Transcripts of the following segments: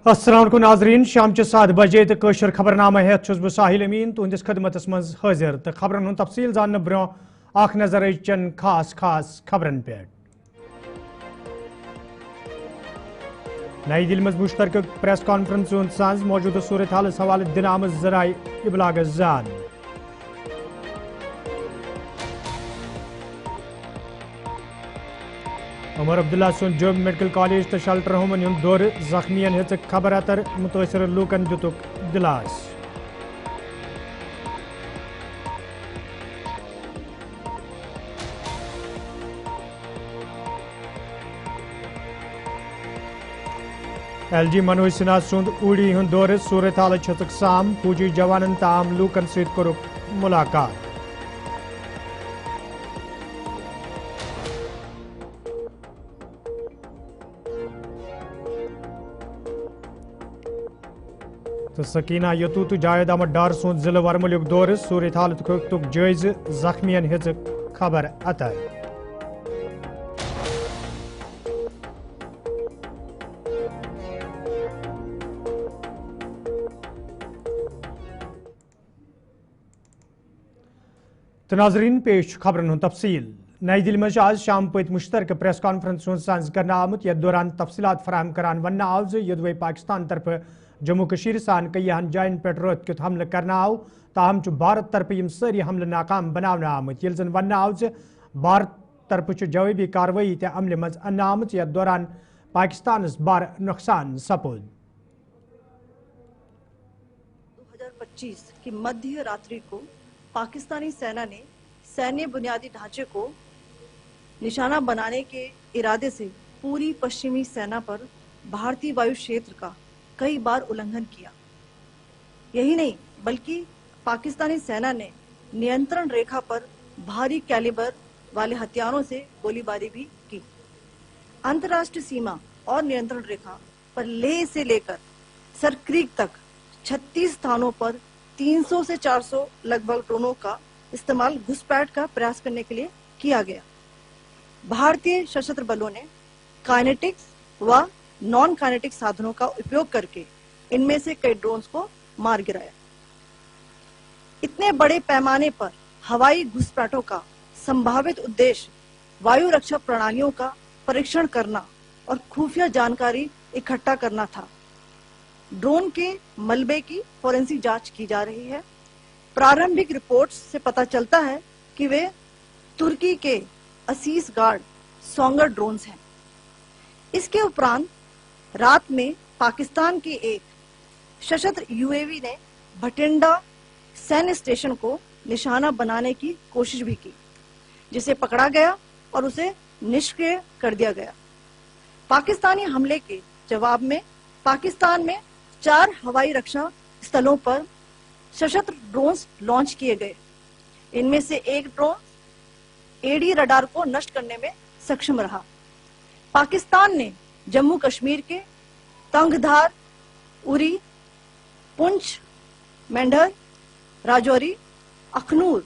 अस्सलाम वालेकुम नाज़रीन शाम 7 बजे तो कशर खबरनामा हेत छुस बह साहिल अमीन तुंदिस खदमतस मज हाजिर तो खबरन हुंद तफसील जानने ब्रो आख नजर चन खास खबरन पे। नई दिल्ली में मुश्तरक प्रेस कॉन्फ्रेंस सांझ मौजूदा सूरत हाल हवाले दिन आमद जराए इबलाग जान। उमर अब्दुल्ला सुन जोब मेडिकल कॉलेज तो शेल्टर होमन हुंद दौर जख्मियन हेच खबर अतर मुतासर लूकन दितुक दिलास। LG मनोज सिन्हा सुंद उड़ी हुंद दौर सूरत हाल छतक साम फौजी जवानन ताम लूकन सत कोरुक मुलाकात। तो सकीना यतूत जावेद अहमद डार सुंद जिले वरमलिक दौर सूरत हालत तुक जायज जख्मियन हेज खबर अतर। तो नाजरीन पेश खबरन हुंद तफसील। नई दिल्ली में आज शाम पत मुश्तरक प्रेस कॉन्फ्रेंस सांझ करना आमुत यथ दौरान तफसीलात फराहम करान वन आव ज पाकिस्तान तरफ जम्मू कशीर सान कईहन जायन पे रात कित हमल करना आव ताहम भारत तरफ यम सारी हमल नाकाम बनाना आमुत ये जन वन आव भारत तरफ जवाबी कार्रवाई ते अमल मज अन्न आमुत यथ दौरान पाकिस्तान बार नुकसान सपोद। 2025 की मध्य रात्रि को पाकिस्तानी सेना ने सैन्य बुनियादी ढांचे को निशाना बनाने के इरादे से पूरी पश्चिमी सेना पर भारतीय वायु क्षेत्र का कई बार उल्लंघन किया। यही नहीं बल्कि पाकिस्तानी सेना ने नियंत्रण रेखा पर भारी कैलिबर वाले हथियारों से गोलीबारी भी की। अंतर्राष्ट्रीय सीमा और नियंत्रण रेखा पर लेह से लेकर सरक्रीक तक 36 स्थानों पर 300 से 400 लगभग ड्रोनों का इस्तेमाल घुसपैठ का प्रयास करने के लिए किया गया। भारतीय सशस्त्र बलों ने काइनेटिक्स व नॉन काइनेटिक साधनों का उपयोग करके इनमें से कई ड्रोन्स को मार गिराया। इतने बड़े पैमाने पर हवाई घुसपैठों का संभावित उद्देश्य वायु रक्षा प्रणालियों का परीक्षण करना और खुफिया जानकारी इकट्ठा करना था। ड्रोन के मलबे की फोरेंसिक जांच की जा रही है। प्रारंभिक रिपोर्ट्स से पता चलता है कि वे तुर्की के असीस गार्ड सोंगर ड्रोन्स हैं। इसके उपरांत रात में पाकिस्तान के एक सशस्त्र UAV ने भटिंडा सैन्य स्टेशन को निशाना बनाने की कोशिश भी की, जिसे पकड़ा गया और उसे निष्क्रिय कर दिया गया। पाकिस्तानी हमले के जवाब में पाकिस्तान में 4 हवाई रक्षा स्थलों पर सशस्त्र ड्रोन्स लॉन्च किए गए। इनमें से एक ड्रोन AD रडार को नष्ट करने में सक्षम रहा। पाकिस्तान ने जम्मू कश्मीर के तंगधार, उरी, पुंछ, मेंढर, राजौरी, अखनूर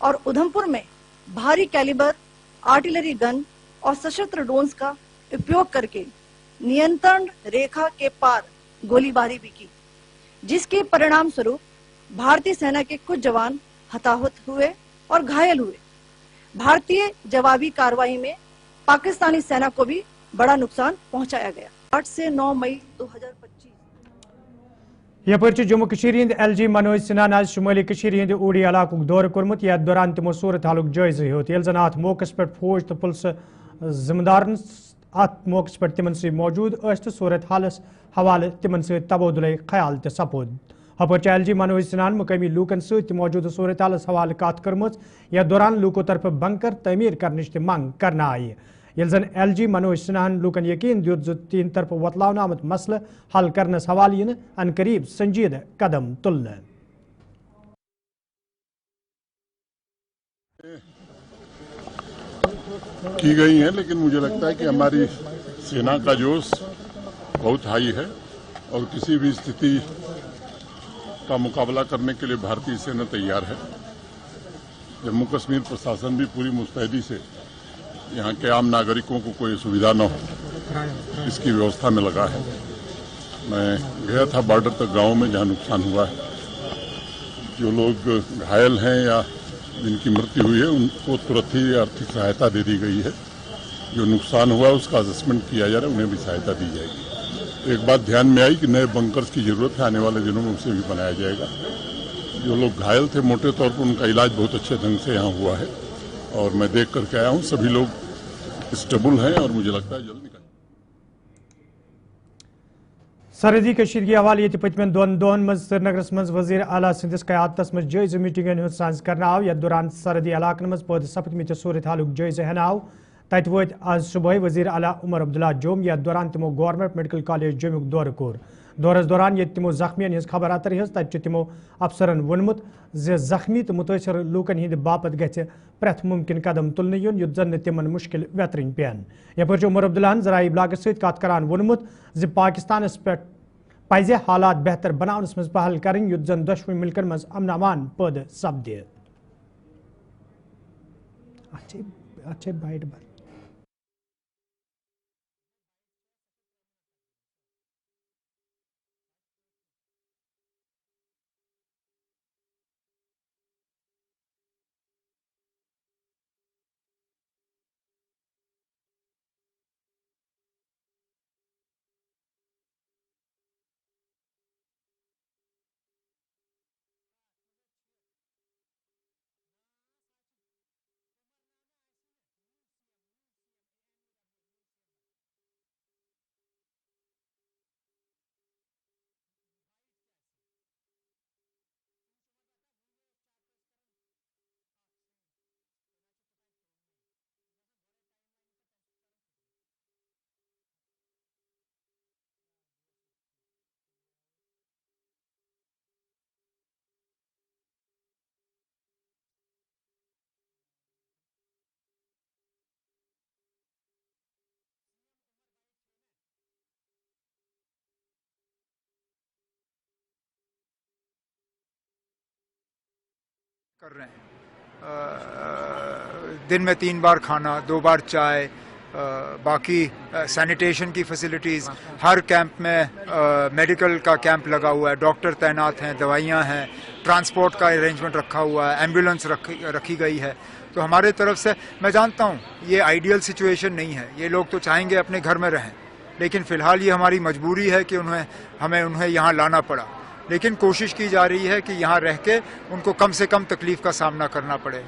और उधमपुर में भारी कैलिबर आर्टिलरी गन और सशस्त्र ड्रोन्स का उपयोग करके नियंत्रण रेखा के पार गोलीबारी भी की, जिसके परिणाम स्वरूप भारतीय सेना के कुछ जवान हताहत हुए और घायल हुए। भारतीय जवाबी कार्रवाई में पाकिस्तानी सेना को भी बड़ा नुकसान पहुंचाया गया। 8 से 9 मई 2025 यपर जम्मू कशीर हिंद LG मनोज सिन्हा आज शुमाली कशीर हिंद उड़ी इलाकुक दौर कोरमुत यथ दौरान तमो सूरत हालुक जायजा हेत ये जन अत मौकस पे फौज तो पुलिस जिम्मेदारन अत मौकस पे तिमन से मौजूद तो सूरत हालस हवाले तिमन से तबादुल ख्याल तो सपोद। हपर LG मनोज सिन्हा मुकामी लूकन सत मौजूदा सूरत हालस हवाले कत कर्म यथ दौरान लूको तरफ बंकर तमीर करने मंग करना आई। ये जन LG मनोज सिन्हा लूकन यकीन दियुत जो तीन तरफ वतलावन आमत मसल हल करनस हवाले यिन अन करीब संजीदा कदम तुलने की गई हैं, लेकिन मुझे लगता है कि हमारी सेना का जोश बहुत हाई है और किसी भी स्थिति का मुकाबला करने के लिए भारतीय सेना तैयार है। जम्मू कश्मीर प्रशासन भी पूरी मुस्तैदी से यहाँ के आम नागरिकों को कोई सुविधा न हो इसकी व्यवस्था में लगा है। मैं गया था बॉर्डर तक गांव में जहां नुकसान हुआ है। जो लोग घायल हैं या जिनकी मृत्यु हुई है उनको तुरंत ही आर्थिक सहायता दे दी गई है। जो नुकसान हुआ है उसका असेसमेंट किया जा रहा है, उन्हें भी सहायता दी जाएगी। एक बात ध्यान में आई कि नए बंकर्स की जरूरत है, आने वाले दिनों में उसे भी बनाया जाएगा। जो लोग घायल थे मोटे तौर पर उनका इलाज बहुत अच्छे ढंग से यहाँ हुआ है और मैं देख करके आया हूँ, सभी लोग स्टेबल हैं और मुझे लगता है जल्द निकल। सरहदी कशीर के हवाले ये पतमन दोन दोन मज श्रीनगरस मज वजीर आला सिंधिस क़यादतस मज जायज़ मीटिंगन हुंद साझ करना आव। यथ दौरान सरहदी इलाकन मज पद सपदमत सूरत हालुक जायज़ हेन आव। तत वत आज सुबह वजीर आला उमर अब्दुल्ला जोम। यथ दौरान तमो गवर्नमेंट मेडिकल कॉलेज जमुक दौर कोर। दौरस दौरान ये तमो जख्मियन हज खबर अतर हज तत तमो अफसरन वोनमुत जे जख्मी तो मुतासर लूकन हिंद बापत गछ प्रेथ मुमकिन कदम तुलने युन युत जन तिमन मुश्किल वेतरिन पेन। यपर उमर अब्दुल्लाहन जराई ब्लागस सत कत करान वोनमुत जे पाकिस्तानस पे पज हालात बेहतर बनावनस मज पहल करें युत जन दशवनी मुल्कन मज अमन अमान पद सपदे। अच्छे बाइट बन कर रहे हैं। दिन में 3 बार खाना, 2 बार चाय, बाकी सैनिटेशन की फैसिलिटीज़, हर कैंप में मेडिकल का कैंप लगा हुआ है, डॉक्टर तैनात हैं, दवाइयाँ हैं, ट्रांसपोर्ट का अरेंजमेंट रखा हुआ है, एम्बुलेंस रखी गई है। तो हमारे तरफ से मैं जानता हूँ ये आइडियल सिचुएशन नहीं है, ये लोग तो चाहेंगे अपने घर में रहें, लेकिन फ़िलहाल ये हमारी मजबूरी है कि हमें उन्हें यहाँ लाना पड़ा। लेकिन कोशिश की जा रही है कि यहाँ रह के उनको कम से कम तकलीफ़ का सामना करना पड़े।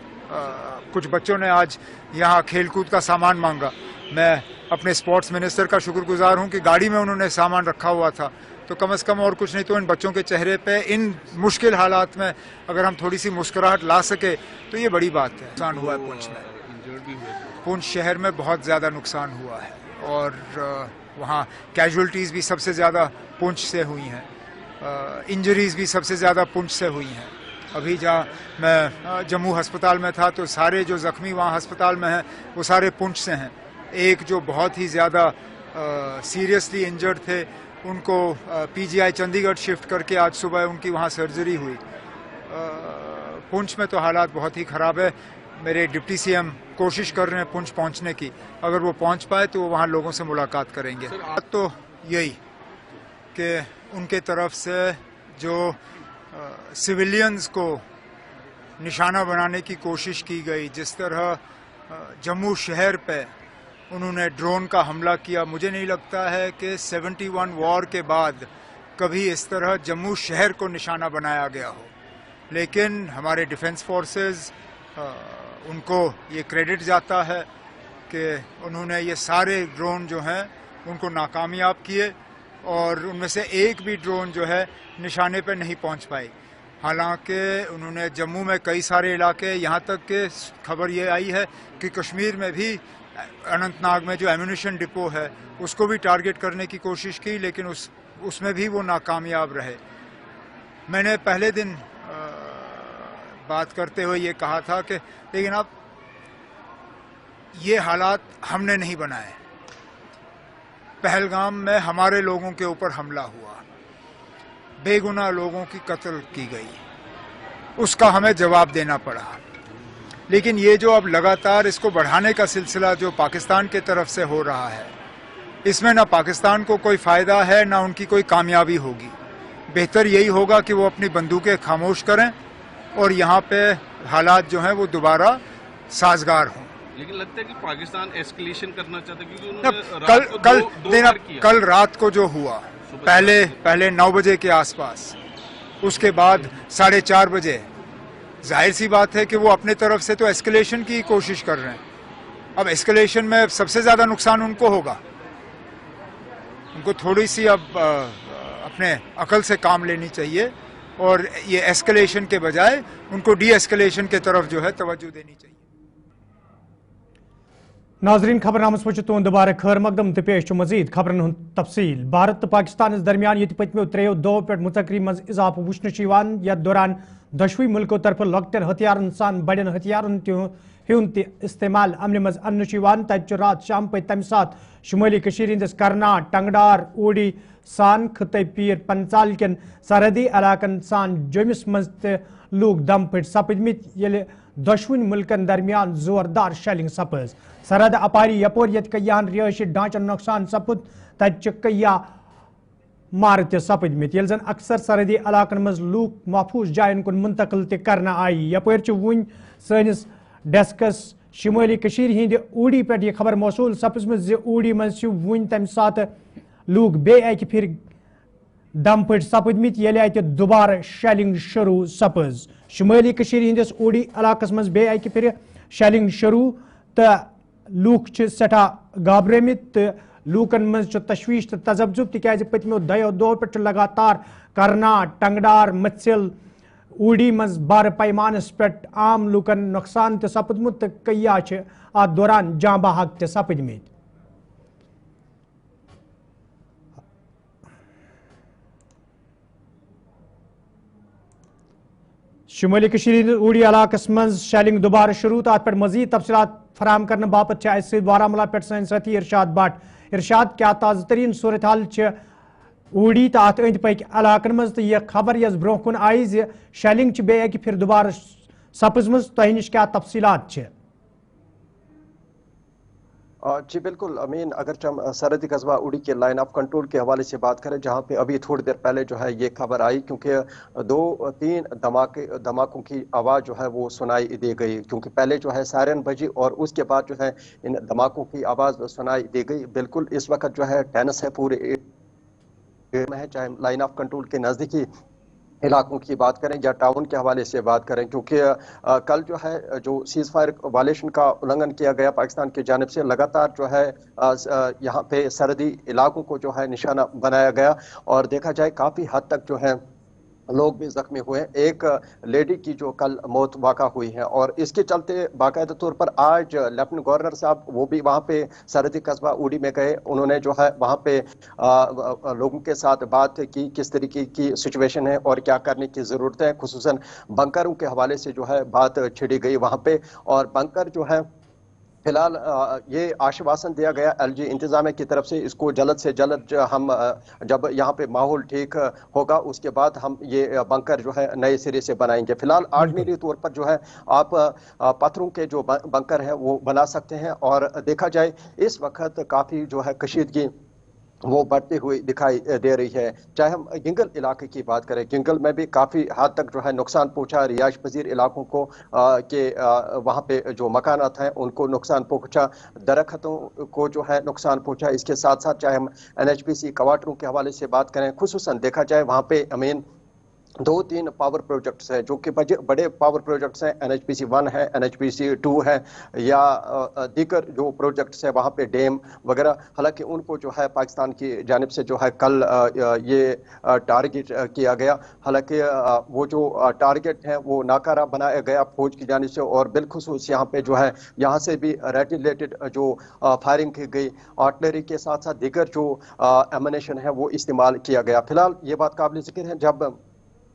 कुछ बच्चों ने आज यहाँ खेल कूद का सामान मांगा। मैं अपने स्पोर्ट्स मिनिस्टर का शुक्रगुजार हूँ कि गाड़ी में उन्होंने सामान रखा हुआ था, तो कम से कम और कुछ नहीं तो इन बच्चों के चेहरे पे इन मुश्किल हालात में अगर हम थोड़ी सी मुस्कुराहट ला सके तो ये बड़ी बात है। नुकसान हुआ है पुंछ में, पुंछ शहर में बहुत ज़्यादा नुकसान हुआ है और वहाँ कैजुअल्टीज़ भी सबसे ज़्यादा पुंछ से हुई हैं, इंजरीज़ भी सबसे ज़्यादा पुंछ से हुई हैं। अभी जहाँ मैं जम्मू अस्पताल में था तो सारे जो ज़ख्मी वहाँ अस्पताल में हैं वो सारे पुंछ से हैं। एक जो बहुत ही ज़्यादा सीरियसली इंजर्ड थे उनको पीजीआई चंडीगढ़ शिफ्ट करके आज सुबह उनकी वहाँ सर्जरी हुई। पुंछ में तो हालात बहुत ही ख़राब है। मेरे डिप्टी सीएम कोशिश कर रहे हैं पुंछ पहुँचने की, अगर वो पहुँच पाए तो वो वहाँ लोगों से मुलाकात करेंगे। तो यही कि उनके तरफ से जो सिविलियंस को निशाना बनाने की कोशिश की गई, जिस तरह जम्मू शहर पे उन्होंने ड्रोन का हमला किया, मुझे नहीं लगता है कि 71 वॉर के बाद कभी इस तरह जम्मू शहर को निशाना बनाया गया हो। लेकिन हमारे डिफेंस फोर्सेस उनको ये क्रेडिट जाता है कि उन्होंने ये सारे ड्रोन जो हैं उनको नाकामयाब किए और उनमें से एक भी ड्रोन जो है निशाने पर नहीं पहुंच पाई। हालांकि उन्होंने जम्मू में कई सारे इलाके, यहाँ तक कि खबर ये आई है कि कश्मीर में भी अनंतनाग में जो एम्यूनिशन डिपो है उसको भी टारगेट करने की कोशिश की, लेकिन उसमें भी वो नाकामयाब रहे। मैंने पहले दिन बात करते हुए ये कहा था कि लेकिन अब ये हालात हमने नहीं बनाए। पहलगाम में हमारे लोगों के ऊपर हमला हुआ, बेगुनाह लोगों की कत्ल की गई, उसका हमें जवाब देना पड़ा। लेकिन ये जो अब लगातार इसको बढ़ाने का सिलसिला जो पाकिस्तान के तरफ से हो रहा है, اس میں نہ پاکستان کو کوئی فائدہ ہے نہ ان کی کوئی کامیابی ہوگی. بہتر یہی ہوگا کہ وہ اپنی بندوقیں خاموش کریں اور یہاں پہ حالات جو ہیں وہ دوبارہ سازگار ہوں. لیکن لگتا ہے کہ پاکستان ایسکلیشن کرنا چاہتا ہے کیونکہ کل رات کو جو ہوا پہلے 9 بجے کے آس پاس، اس کے بعد 4:30 بجے، ظاہر سی بات ہے کہ وہ اپنے طرف سے تو ایسکلیشن کی کوشش کر رہے ہیں. اب ایسکلیشن میں سب سے زیادہ نقصان ان کو ہوگا. ان کو تھوڑی سی اب اپنے عقل سے کام لینی چاہیے اور یہ ایسکلیشن کے بجائے ان کو ڈی ایسکلیشن کی طرف جو ہے توجہ دینی چاہیے. ناظرین، خبر نامس پہ تہد دوبارہ خیر مقدم تو پیش مزید خبرن ہند تفصیل. بھارت تو پاکستان درمیان یہ پتمو 3 دہو پہ مذکری مز اضافہ وچھن یتھ دوران دشوی ملکوں طرف لۄکٹن ہتھیارن سان بڑین ہتھیارن ہند استعمال عمل مز ان تت رات شام پہ تمہ سات شمالی ہندس کرنا، ٹنگڈار، اوڑی سان خطے پیر پنچال کن سرحدی علاقن سان جومس مز لوگ دم پھٹ سپدمت یل دشوین ملکن درمیان زوردار شیلنگ سپز. سرحد اپاری یپور یت کیاہن رہائشی ڈھانچن نقصان سپد تت کیا مار تہ سپدمت یل زن اکثر سرحدی علاقن مز لوک محفوظ جائن کن منتقل تہ کرنا آئی. یپور ون سنس ڈیسکس شمالی ہند اوڑی پہ یہ خبر موصول سپزمت اوڑی مز ون تمہ سات لوگ بیک پھر دم پھٹ سپدمت یل ات دوبارہ شیلنگ شروع سپز. شمالی ہندس اوڑی علاقس مز بیک پھر شیلنگ شروع تو لوک سٹھا گابرمت تو لوکن مز تشویش تو تذبذب تکیاز پتمو 2 دہو پہ لگاتار کرنا، ٹنگڈار، متسل، اوڑی مز بار پیمانس پہ عام لوکن نقصان تو سپدمت تو کئی ات دوران جاں بحق تو سپدمت. شمالی ہند اوڑی علاقس مز شیلنگ دوبارہ شروع تو ات پہ مزید تفصیلات فراہم کرنے باپت اس بارہمولہ پہ سن ساتھی ارشاد بٹ. ارشاد، کیا تازہ ترین صورتحال اوڑی تو ات اند پک علاقن مز تو یہ خبر یس برو کن آئی شیلنگ بیک پھر دوبارہ سپزمز تہ نش کیا تفصیلات؟ جی بالکل امین، اگرچہ ہم سرحدی قصبہ اوڑی کے لائن آف کنٹرول کے حوالے سے بات کریں جہاں پہ ابھی تھوڑی دیر پہلے جو ہے یہ خبر آئی، کیونکہ 2-3 دھماکوں کی آواز جو ہے وہ سنائی دی گئی، کیونکہ پہلے جو ہے سائرن بجی اور اس کے بعد جو ہے ان دھماکوں کی آواز سنائی دی گئی. بالکل اس وقت جو ہے ٹینس ہے پورے میں ہے، چاہے لائن آف کنٹرول کے نزدیکی علاقوں کی بات کریں یا ٹاؤن کے حوالے سے بات کریں، کیونکہ کل جو ہے جو سیز فائر وائلیشن کا النگھن کیا گیا پاکستان کی جانب سے، لگاتار جو ہے یہاں پہ سرحدی علاقوں کو جو ہے نشانہ بنایا گیا اور دیکھا جائے کافی حد تک جو ہے لوگ بھی زخمی ہوئے. ایک لیڈی کی جو کل موت واقع ہوئی ہے اور اس کے چلتے باقاعدہ طور پر آج لیفٹنٹ گورنر صاحب وہ بھی وہاں پہ سرحدی قصبہ اوڑی میں گئے. انہوں نے جو ہے وہاں پہ لوگوں کے ساتھ بات کی کس طریقے کی سچویشن ہے اور کیا کرنے کی ضرورت ہے، خصوصاً بنکروں کے حوالے سے جو ہے بات چھڑی گئی وہاں پہ. اور بنکر جو ہے فی الحال یہ آشواسن دیا گیا ایل جی انتظامیہ کی طرف سے، اس کو جلد سے جلد ہم جب یہاں پہ ماحول ٹھیک ہوگا اس کے بعد ہم یہ بنکر جو ہے نئے سرے سے بنائیں گے. فی الحال آرڈنری طور پر جو ہے آپ پتھروں کے جو بنکر ہیں وہ بنا سکتے ہیں. اور دیکھا جائے اس وقت کافی جو ہے کشیدگی وہ بڑھتی ہوئی دکھائی دے رہی ہے. چاہے ہم گنگل علاقے کی بات کریں، گنگل میں بھی کافی حد تک جو ہے نقصان پہنچا، رہائش پذیر علاقوں کو کہ وہاں پہ جو مکانات ہیں ان کو نقصان پہنچا، درختوں کو جو ہے نقصان پہنچا. اس کے ساتھ ساتھ چاہے ہم NHPC کوارٹروں کے حوالے سے بات کریں، خصوصاً دیکھا جائے وہاں پہ امین 2-3 پاور پروجیکٹس ہیں جو کہ بڑے پاور پروجیکٹس ہیں. NHPC 1 ہے، NHPC 2 ہے یا دیگر جو پروجیکٹس ہیں وہاں پہ ڈیم وغیرہ. حالانکہ ان کو جو ہے پاکستان کی جانب سے جو ہے کل یہ ٹارگٹ کیا گیا، حالانکہ وہ جو ٹارگٹ ہیں وہ ناکارہ بنایا گیا فوج کی جانب سے. اور بالخصوص یہاں پہ جو ہے یہاں سے بھی ریٹیلیٹڈ جو فائرنگ کی گئی، آرٹلری کے ساتھ ساتھ دیگر جو ایمونیشن ہے وہ استعمال کیا گیا. فی الحال یہ بات قابل ذکر ہے، جب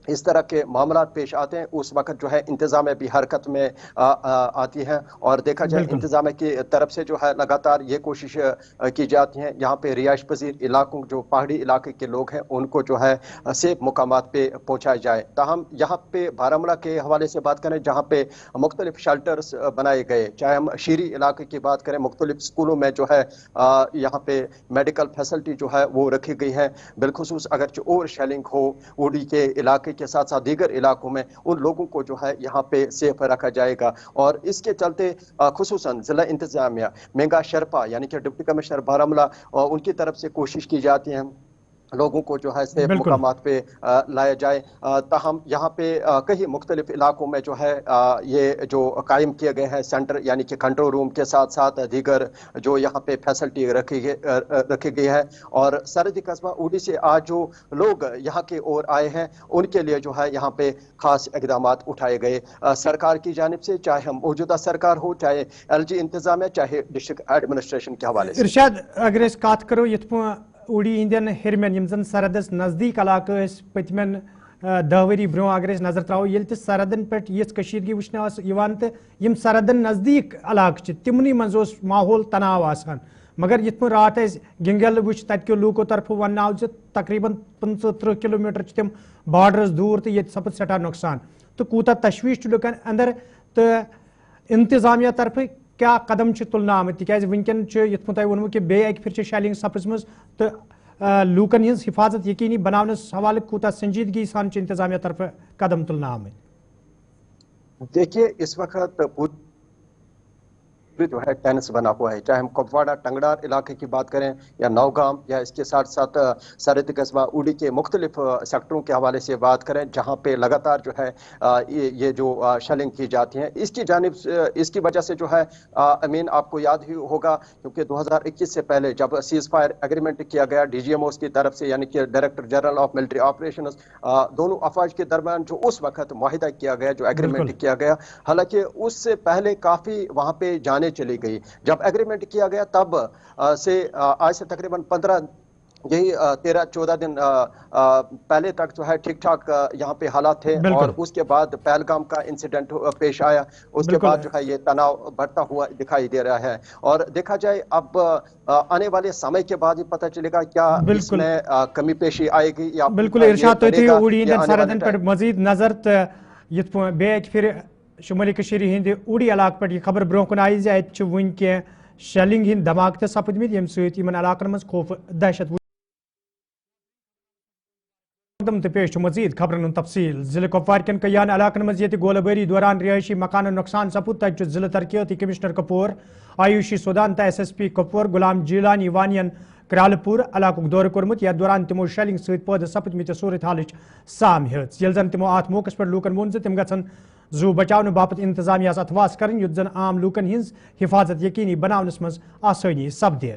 इस तरह के मामला पेश आते हैं उस वक्त जो है इंतजामिया भी हरकत में आती है और देखा जाए इंतजामिया की तरफ से जो है लगातार ये कोशिश की जाती है यहाँ पे रिहाइश पजीर इलाकों जो पहाड़ी इलाके के लोग हैं उनको जो है सेफ मुकामात पे पहुँचाया जाए। ताहम यहाँ पे बारामूला के हवाले से बात करें जहाँ पे मुख्तलिफ शेल्टर्स बनाए गए, चाहे हम शीरी इलाके की बात करें मुख्तलिफ स्कूलों में जो है यहाँ पे मेडिकल फैसिलिटी जो है वो रखी गई है। बिलखुसूस अगर और शेलिंग हो उड़ी के इलाके के साथ साथ दीगर इलाकों में उन लोगों को जो है यहाँ पे सेफ रखा जाएगा और इसके चलते खुसूसन जिला इंतजामिया मेंगा शर्पा यानी कि डिप्टी कमिश्नर बारामूला उनकी तरफ से कोशिश की जाती है लोगों को जो है सेफ मुकामात पे लाया जाए। ताहम यहाँ पे कई मुख्तलिफ इलाकों में जो है ये जो कायम किए गए हैं सेंटर यानी कि कंट्रोल रूम के साथ साथ दीगर जो यहाँ पे फैसिलिटी रखी गई है और सरहदी कस्बा उड़ी से आज जो लोग यहाँ के ओर आए हैं उनके लिए जो है यहाँ पे खास इकदाम उठाए गए सरकार की जानिब से, चाहे हम मौजूदा सरकार हो, चाहे LG इंतजामिया, चाहे डिस्ट्रिक्ट एडमिनिस्ट्रेशन के हवाले से। इरशाद अगर इस कत करो उड़ी हंदन हिरमेन यम जन सरहदस नजदीक इलाके पतमें 10 वरी ब्रो अगर नजर त्रो ये सरहदन पे यीगी वुन तो यम सरहदन नजदीक इलाके तिमन मज माहौल तनाव आसान मगर ये रात गिंगल वो तत्को लूको तरफ वन आव तकरीबन 25-30 किलोमीटर तम बॉर्डरस दूर तो ये सपद सठा नुकसान तो कूता तशवीश लुकन अंदर तो इंतजामिया तरफ क्या कदम तुलना आम तिकाज वनकन वो कि बे अक फिर शेलिंग सपजम तो लूकन हज हिफाजत यकीनी बनावनस हवाले कूता संजीदगी सान इंतजामिया तरफ कदम तुलना आम। देखिए इस वक्त जो है टेंस बना हुआ है, चाहे हम कुपवाड़ा टंगड़ार इलाके की बात करें या नौगाम या इसके साथ साथ सरहदी कस्बा उड़ी के मुख्तलिफ सेक्टरों के हवाले से बात करें जहाँ पे लगातार जो है ये जो शेलिंग की जाती है इसकी जानिब इसकी वजह से जो है अमीन आपको याद ही होगा क्योंकि 2021 से पहले जब सीज फायर एग्रीमेंट किया गया DGMOs की तरफ से यानी कि director general of military operation दोनों अफवाज के दरमियान जो उस वक्त मुआहिदा किया गया जो एग्रीमेंट किया गया, हालांकि उससे पहले काफी वहां पे जाने चली गई। जब एग्रीमेंट किया गया तब से आज से तकरीबन 15 यही 13-14 दिन पहले तक जो है ठीक ठाक यहाँ पे हालात थे और उसके बाद पहलगाम का इंसिडेंट पेश आया, उसके बाद जो है ये तनाव बढ़ता हुआ दिखाई दे रहा है और देखा जाए अब आने वाले समय के बाद ही पता चलेगा क्या इसमें कमी पेशी आएगी या बिल्कुल इरशाद उड़ी सरहदन पर मजीद नजर बे फिर शुमाली हंद उड़ी इलाक पे खबर ब्रोह कुन आई वन कह शेलिंग हंद धमाके सपदमित यम सलाकन मज खौफ दहशत तो पेश मजीद खबरन तफसील जिले कुपवार कन कयान इलाकन मज गोलाबारी दौरान रिहायशी मकान नुकसान सपुद तक जिला तरक्याती कमिश्नर कपूर आयुषी सुदान तो SSP कपूर गुलाम जीलानी वानियन क्रालपुर इलाकुक दौर कोर्मुत या दौरान तमो शेलिंग सद सपदमित सूरत हाल साम हेच यल जन तमो अत मौके पर लूकन वोन तम गन जू बचाव बापत इंतजामिया अथवास कर युत जन आम लूकन हज हिफाजत यकीनी बनावनस मज आसानी सपदे।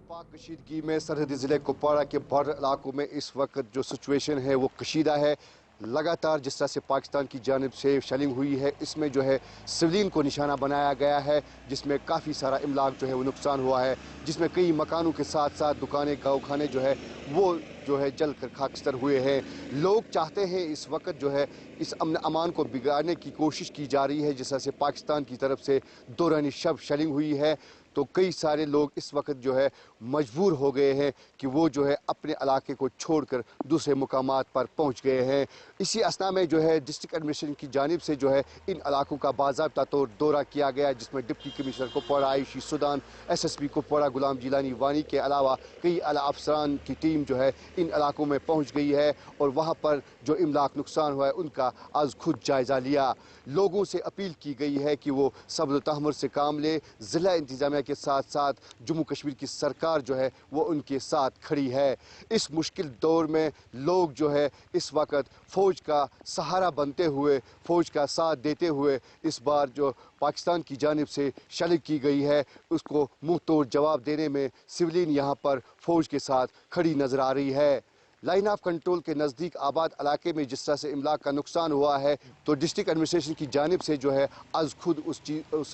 पाक कशीदगी में सरहदी ज़िले कुपवाड़ा के बॉर्डर इलाकों में इस वक्त जो सिचुएशन है वो कशीदा है। लगातार जिस तरह से पाकिस्तान की जानिब से शेलिंग हुई है इसमें जो है सिविलियन को निशाना बनाया गया है जिसमें काफ़ी सारा इमलाक जो है वो नुकसान हुआ है, जिसमें कई मकानों के साथ साथ दुकानें गाँव जो है वो जो है जल कर खाकस्तर हुए हैं। लोग चाहते हैं इस वक्त जो है इस अमन अमान को बिगाड़ने की कोशिश की जा रही है। जिस तरह से पाकिस्तान की तरफ से दौरानी शब शेलिंग हुई है तो कई सारे लोग इस वक्त जो है मजबूर हो गए हैं कि वो जो है अपने इलाके को छोड़कर दूसरे मुकामात पर पहुंच गए हैं। इसी असना में जो है डिस्ट्रिक्ट एडमिनिस्ट्रेशन की जानिब से जो है इन इलाकों का बाज़ाब्ता तौर दौरा किया गया जिसमें deputy commissioner Kupwara Ayushi Sudan, SSP Kupwara Ghulam Jeelani Wani के अलावा कई आला अफसरान की टीम जो है इन इलाकों में पहुँच गई है और वहाँ पर जो इमलाक नुकसान हुआ है उनका आज खुद जायज़ा लिया। लोगों से अपील की गई है कि वो सब्र तहम्मुल से काम ले। ज़िला इंतजामिया के साथ साथ जम्मू कश्मीर की सरकार जो है वो उनके साथ खड़ी है। इस मुश्किल दौर में लोग जो है इस वक्त फ़ौज का सहारा बनते हुए, फ़ौज का साथ देते हुए इस बार जो पाकिस्तान की जानिब से शेलिंग की गई है उसको मुंह तोड़ जवाब देने में सिविलियन यहाँ पर फ़ौज के साथ खड़ी नज़र आ रही है। लाइन ऑफ कंट्रोल के नज़दीक आबाद इलाके में जिस तरह से इमलाक का नुकसान हुआ है, तो डिस्ट्रिक्ट एडमिनिस्ट्रेशन की जानिब से जो है आज खुद उस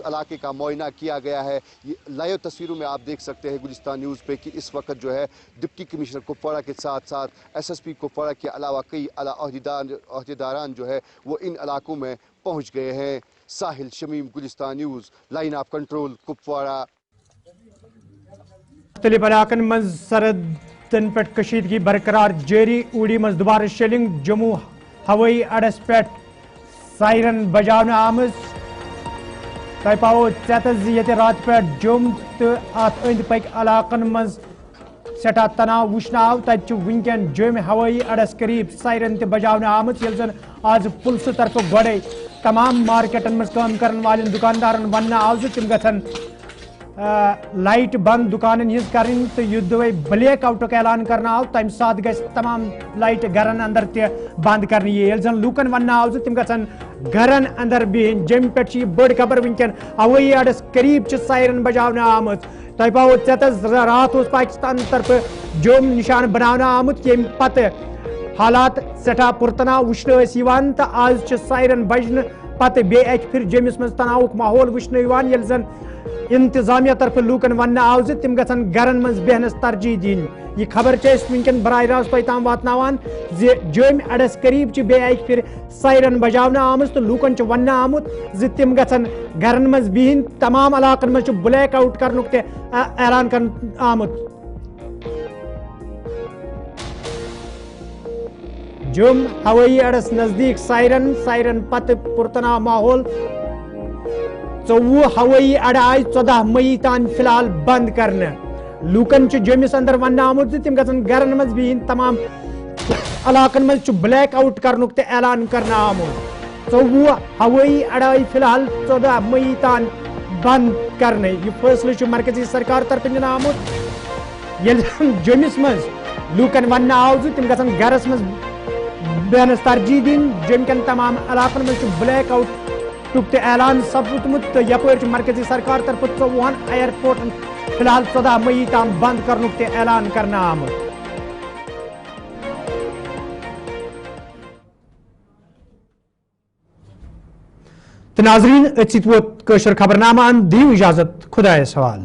इलाके का मुआयना किया गया है। ये लाइव तस्वीरों में आप देख सकते हैं गुलिस्तान न्यूज़ पे कि इस वक्त जो है डिप्टी कमिश्नर कुपवाड़ा के साथ साथ SSP कुपवाड़ा के अलावा कई आला अहदेदारान जो है वो इन इलाकों में पहुँच गए हैं। Sahil Shamim, Gulistan news, line of control Kupwara. मुख्तलिफ इलाकन मज सरहदन पे कशीदगी बरकरार जारी। उड़ी मज दोबारा शेलिंग। जम्मू हवाई अड्डस पे सायरन बजावना आमज। तय पाओ चेतज ये रात पे जुम तो अत अंद पक इलाकन मज सठा तनाव वुचन आव। तत वनकन जुम हवाई अड्डस करीब सायरन ते बजावना आमज। यल जन आज पुलिस तरफ गड़े तमाम मार्केटन मज काम करन वाले दुकानदारन वन आव तिम गथन लाइट बंद दुकान हिज करन तो युद्ध ब्लैक आउट ऐलान करना आव। तम साथ गस तमाम लाइट घरन अंदर ते बंद करनी ये जन लूकन वन आव तिम गन घरन अंदर बिहन। जम पे बड़ खबर वनकन हवाई अड्डस करीब सायरन बजावना आमत। तय पाओ चेतस रात पाकिस्तान तरफ जुम निशान बनाना आमुत ये पत हालात सठा पुरतना वुचन तो आज सायरन बजन पत बे फिर जमिस मज तनावुक माहौल वुचन यल जन इंतजामिया तरफ लूकन वन आव तिम गन घरन मज बेहनस तरजीह दिन। यह खबर वनकन बराह रास्त तम वातनावान जम अड्डस करीब बे फिर सायरन बजावना आम तो लूकन वन आमुत तिम गन घरन मज बिहन। तमाम इलाकन मज ब्लैक आउट करनुक ते ऐलान कर आमुत। जुम हवाई अड्डस नजदीक सायरन पत पुरतना माहौल। 24 हवाई अड्डा आय 14 मई तान फिलहाल बंद करने। लूकन जमिस अंदर वन आमुत तिम गन घरन मज बिहन। तमाम इलाकन मज ब्लैक आउट करनुक ते ऐलान करना आमुत। 24 हवाई अड्डा फिलहाल 14 मई तान बंद करने। यह फैसले मरकजी सरकार तरफ नीना आमुत। जमिस मज लूकन वन आव तिम गन घरस मज बेहनस तरजीह दिन। जम कन तमाम इलाकन मज ब्लैक आउट तुक ऐलान सपदमुत। तो यपर मरकजी सरकार तरफ 54 एयरपोर्ट फिलहाल 14 मई तम बंद करनुक ऐलान करना आमुत। तो नाजरीन अत वोत खबरनामा। दियो इजाजत, खुदा सवाल।